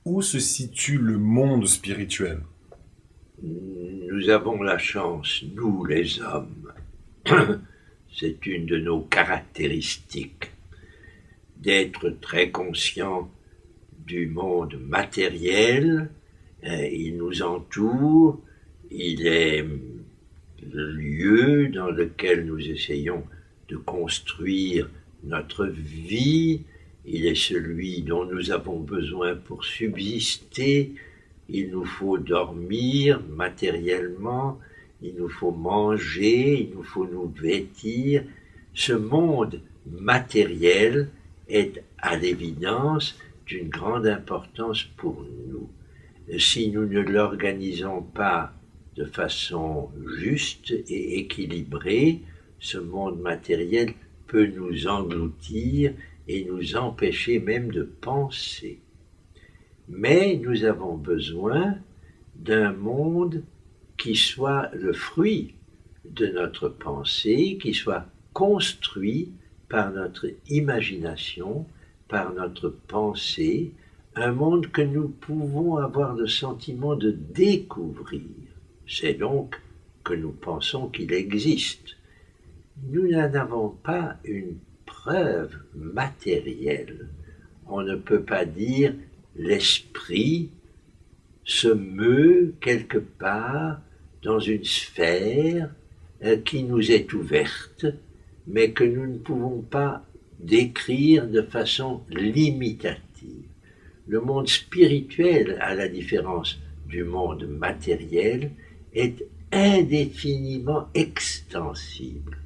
Où se situe le monde spirituel? Nous avons la chance, nous les hommes, c'est une de nos caractéristiques, d'être très conscients du monde matériel. Il nous entoure, il est le lieu dans lequel nous essayons de construire notre vie, il est celui dont nous avons besoin pour subsister. Il nous faut dormir matériellement, il nous faut manger, il nous faut nous vêtir. Ce monde matériel est à l'évidence d'une grande importance pour nous. Si nous ne l'organisons pas de façon juste et équilibrée, ce monde matériel peut nous engloutir et nous empêcher même de penser. Mais nous avons besoin d'un monde qui soit le fruit de notre pensée, qui soit construit par notre imagination, par notre pensée, un monde que nous pouvons avoir le sentiment de découvrir. C'est donc que nous pensons qu'il existe. Nous n'en avons pas une preuve matérielle. On ne peut pas dire l'esprit se meut quelque part dans une sphère qui nous est ouverte, mais que nous ne pouvons pas décrire de façon limitative. Le monde spirituel, à la différence du monde matériel, est indéfiniment extensible.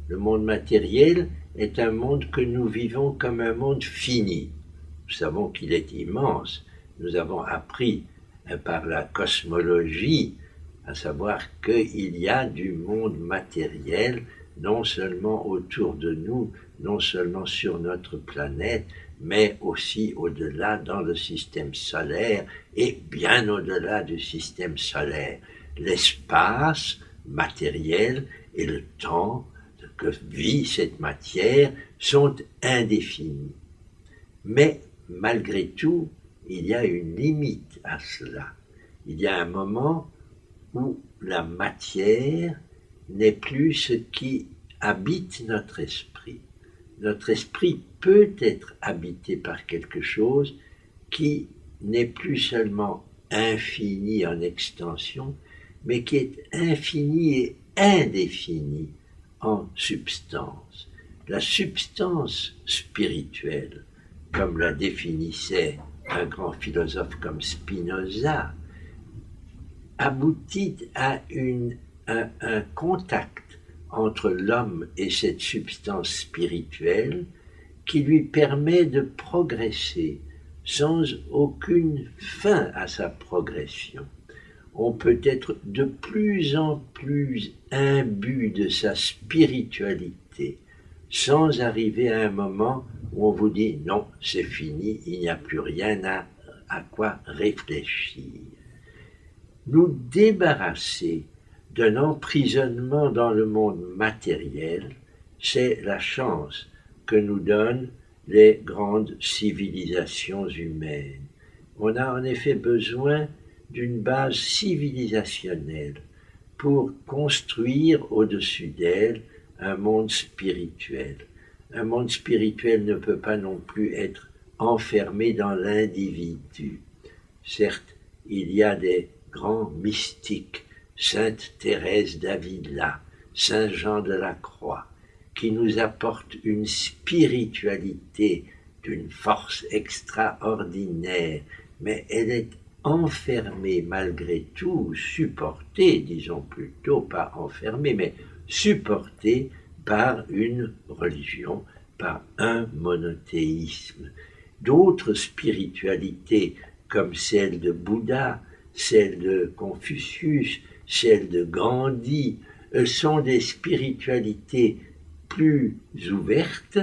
Le monde matériel est un monde que nous vivons comme un monde fini. Nous savons qu'il est immense. Nous avons appris par la cosmologie à savoir qu'il y a du monde matériel non seulement autour de nous, non seulement sur notre planète, mais aussi au-delà dans le système solaire et bien au-delà du système solaire. L'espace matériel et le temps que vit cette matière sont indéfinis. Mais malgré tout, il y a une limite à cela. Il y a un moment où la matière n'est plus ce qui habite notre esprit. Notre esprit peut être habité par quelque chose qui n'est plus seulement infini en extension, mais qui est infini et indéfini en substance. La substance spirituelle, comme la définissait un grand philosophe comme Spinoza, aboutit à un contact entre l'homme et cette substance spirituelle qui lui permet de progresser sans aucune fin à sa progression. On peut être de plus en plus imbu de sa spiritualité sans arriver à un moment où on vous dit non, c'est fini, il n'y a plus rien à quoi réfléchir. Nous débarrasser d'un emprisonnement dans le monde matériel, c'est la chance que nous donnent les grandes civilisations humaines. On a en effet besoin d'une base civilisationnelle pour construire au-dessus d'elle un monde spirituel. Un monde spirituel ne peut pas non plus être enfermé dans l'individu. Certes, il y a des grands mystiques, Sainte Thérèse d'Avila, Saint Jean de la Croix, qui nous apportent une spiritualité d'une force extraordinaire, mais elle est enfermée malgré tout, supportée, disons plutôt, pas enfermée, mais supportée par une religion, par un monothéisme. D'autres spiritualités, comme celle de Bouddha, celle de Confucius, celle de Gandhi, sont des spiritualités plus ouvertes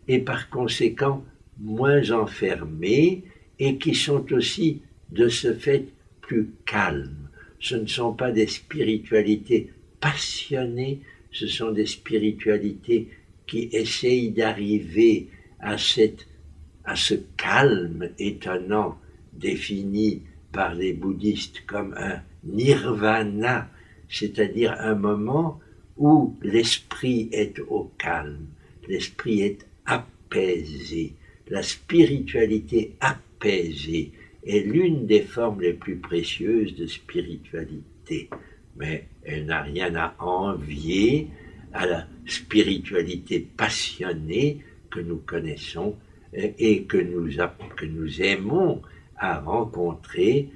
et par conséquent moins enfermées et qui sont aussi de ce fait plus calmes. Ce ne sont pas des spiritualités passionnées, ce sont des spiritualités qui essayent d'arriver à ce calme étonnant défini par les bouddhistes comme un nirvana, c'est-à-dire un moment où l'esprit est au calme, l'esprit est apaisé. La spiritualité apaisée est l'une des formes les plus précieuses de spiritualité, mais elle n'a rien à envier à la spiritualité passionnée que nous connaissons et que nous aimons à rencontrer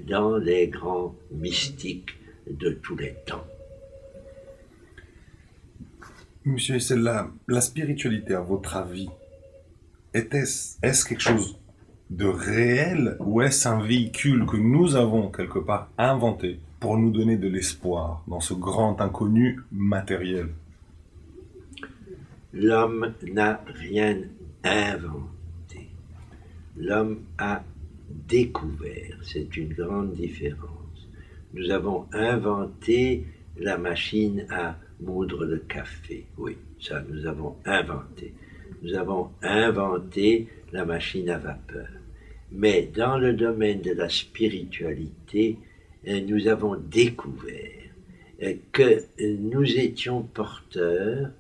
dans les grands mystiques de tous les temps. Monsieur Essel, la spiritualité, à votre avis, est-ce quelque chose de réel ou est-ce un véhicule que nous avons quelque part inventé pour nous donner de l'espoir dans ce grand inconnu matériel? L'homme n'a rien inventé. L'homme a découvert. C'est une grande différence. Nous avons inventé la machine à moudre le café. Oui, ça, nous avons inventé. Nous avons inventé la machine à vapeur. Mais dans le domaine de la spiritualité, nous avons découvert que nous étions porteurs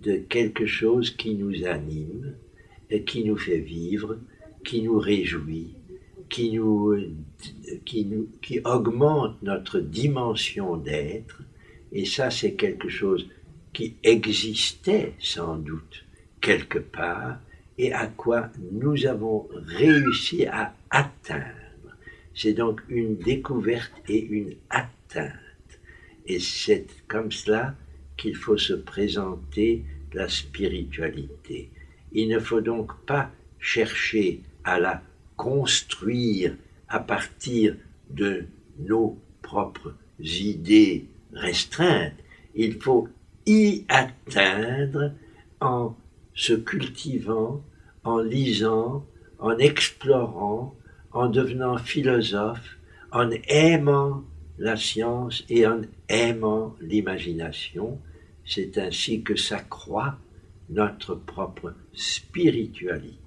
de quelque chose qui nous anime, qui nous fait vivre, qui nous réjouit, qui augmente notre dimension d'être, et ça c'est quelque chose qui existait sans doute quelque part, et à quoi nous avons réussi à atteindre. C'est donc une découverte et une atteinte, et c'est comme cela qu'il faut se présenter la spiritualité. Il ne faut donc pas chercher à la construire à partir de nos propres idées restreintes. Il faut y atteindre en se cultivant, en lisant, en explorant, en devenant philosophe, en aimant la science et en aimant l'imagination. C'est ainsi que s'accroît notre propre spiritualité.